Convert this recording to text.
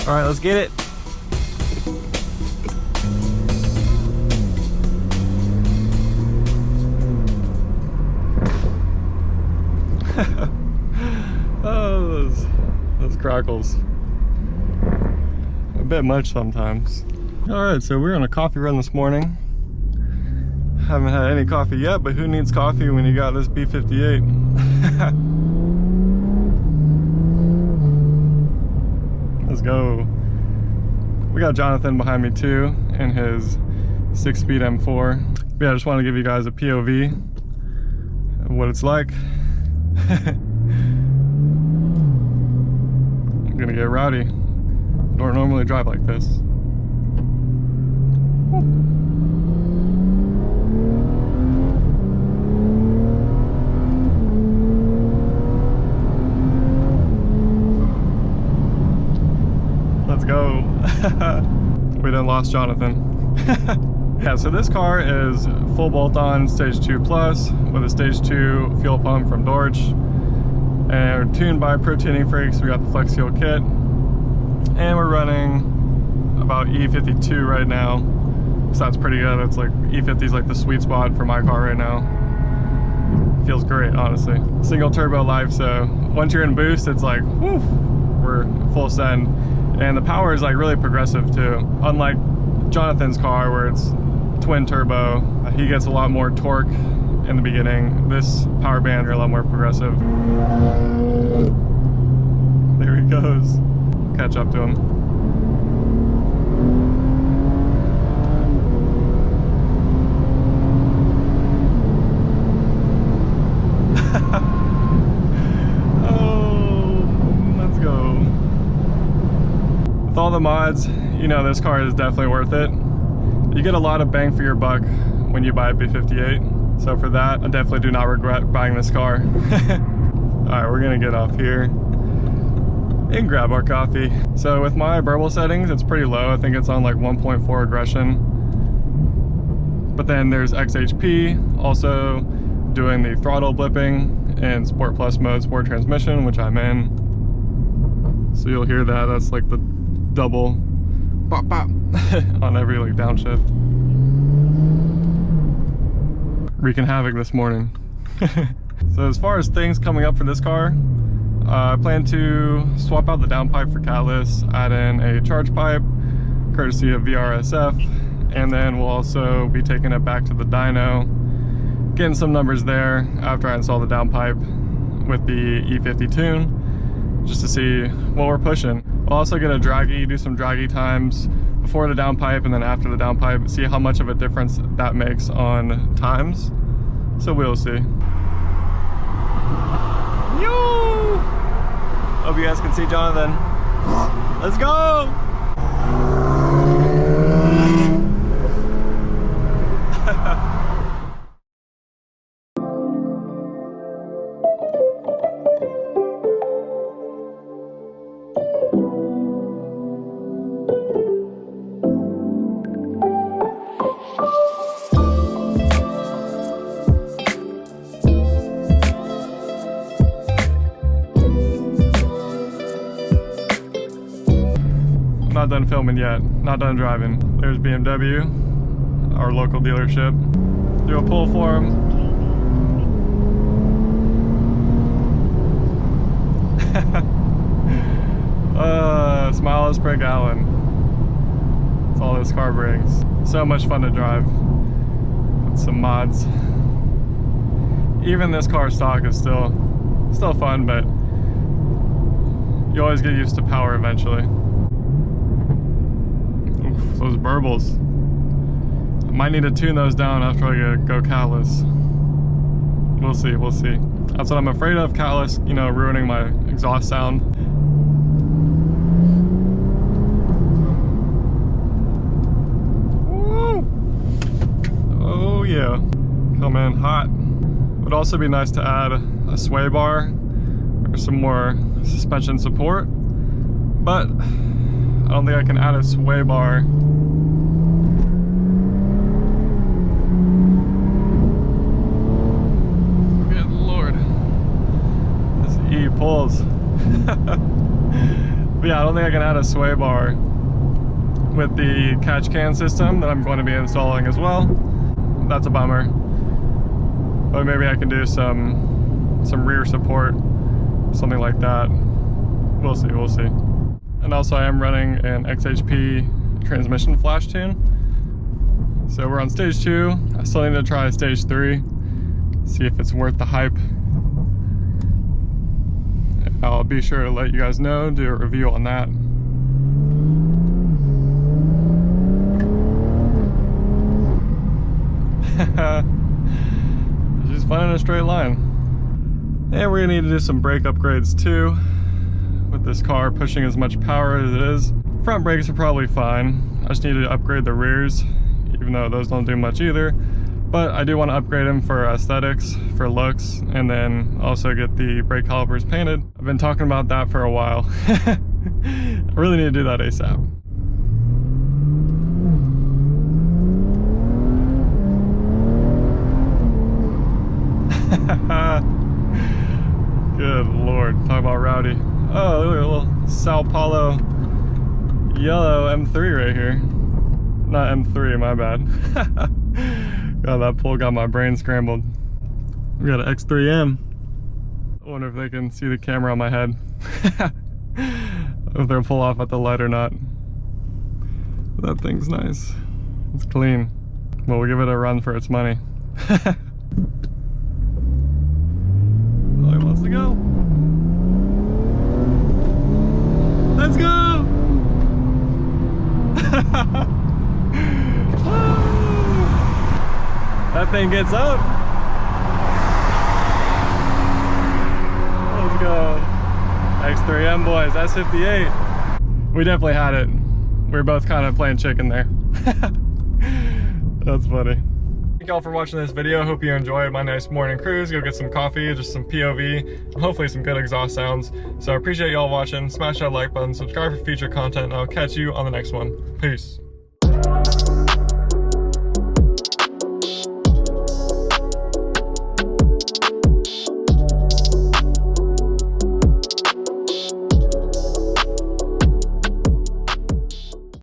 All right, let's get it. Oh, those crackles. A bit much sometimes. All right, so we're on a coffee run this morning. Haven't had any coffee yet, but who needs coffee when you got this B58? Let's go. We got Jonathan behind me too in his 6-speed M4. But yeah, I just want to give you guys a POV of what it's like. I'm gonna get rowdy. Don't normally drive like this. Let's go. We done lost Jonathan. Yeah, so this car is full bolt-on Stage 2 Plus with a Stage 2 fuel pump from Dorch. And we're tuned by Pro Tuning Freaks. We got the Flex Fuel kit. And we're running about E52 right now. So that's pretty good. It's like E50 is like the sweet spot for my car right now. Feels great, honestly. Single turbo life, so once you're in boost, it's like, whew, we're full send. And the power is like really progressive too. Unlike Jonathan's car where it's twin turbo, he gets a lot more torque in the beginning. This power band are a lot more progressive. There he goes. Catch up to him. Oh, let's go. With all the mods, you know, this car is definitely worth it. You get a lot of bang for your buck when you buy a B58. So for that, I definitely do not regret buying this car. All right, we're gonna get off here and grab our coffee. So with my burble settings, it's pretty low. I think it's on like 1.4 aggression. But then there's XHP, also doing the throttle blipping in Sport Plus mode, Sport Transmission, which I'm in. So you'll hear that, that's like the double pop pop on every like downshift. Wreaking havoc this morning. So as far as things coming up for this car, I plan to swap out the downpipe for catalyst, add in a charge pipe, courtesy of VRSF, and then we'll also be taking it back to the dyno, getting some numbers there after I install the downpipe with the E50 tune, just to see what we're pushing. We'll also get a draggy, do some draggy times before the downpipe and then after the downpipe, see how much of a difference that makes on times. So we'll see. Yo! Hope you guys can see Jonathan. Let's go! Not done filming yet, not done driving. There's BMW, our local dealership. Do a pull for him. Miles per gallon. That's all this car brings. So much fun to drive with some mods. Even this car stock is still fun, but you always get used to power eventually. Those burbles. I might need to tune those down after I go catalyst. We'll see, we'll see. That's what I'm afraid of, catalyst, you know, ruining my exhaust sound. Woo! Oh yeah, come in hot. Would also be nice to add a sway bar or some more suspension support, but I don't think I can add a sway bar. Good Lord. This E pulls. But yeah, I don't think I can add a sway bar with the catch can system that I'm going to be installing as well. That's a bummer. But maybe I can do some rear support, something like that. We'll see, we'll see. And also I am running an XHP transmission flash tune. So we're on stage 2. I still need to try stage 3, see if it's worth the hype. I'll be sure to let you guys know, do a review on that. It's just fun in a straight line. And we're gonna need to do some brake upgrades too, with this car pushing as much power as it is. Front brakes are probably fine. I just need to upgrade the rears, even though those don't do much either. But I do want to upgrade them for aesthetics, for looks, and then also get the brake calipers painted. I've been talking about that for a while. I really need to do that ASAP. Good Lord, talk about rowdy. Oh, look at a little Sao Paulo yellow M3 right here. Not M3, my bad. God, that pull got my brain scrambled. We got an X3M. I wonder if they can see the camera on my head. If they'll pull off at the light or not. That thing's nice. It's clean. Well, we'll give it a run for its money. Oh, he wants to go. Let's go! That thing gets up. Let's go. X3M boys, S58. We definitely had it. We were both kind of playing chicken there. That's funny. Thank y'all for watching this video. Hope you enjoyed my nice morning cruise. Go get some coffee, just some POV, and hopefully some good exhaust sounds. So I appreciate y'all watching. Smash that like button, subscribe for future content, and I'll catch you on the next one. Peace.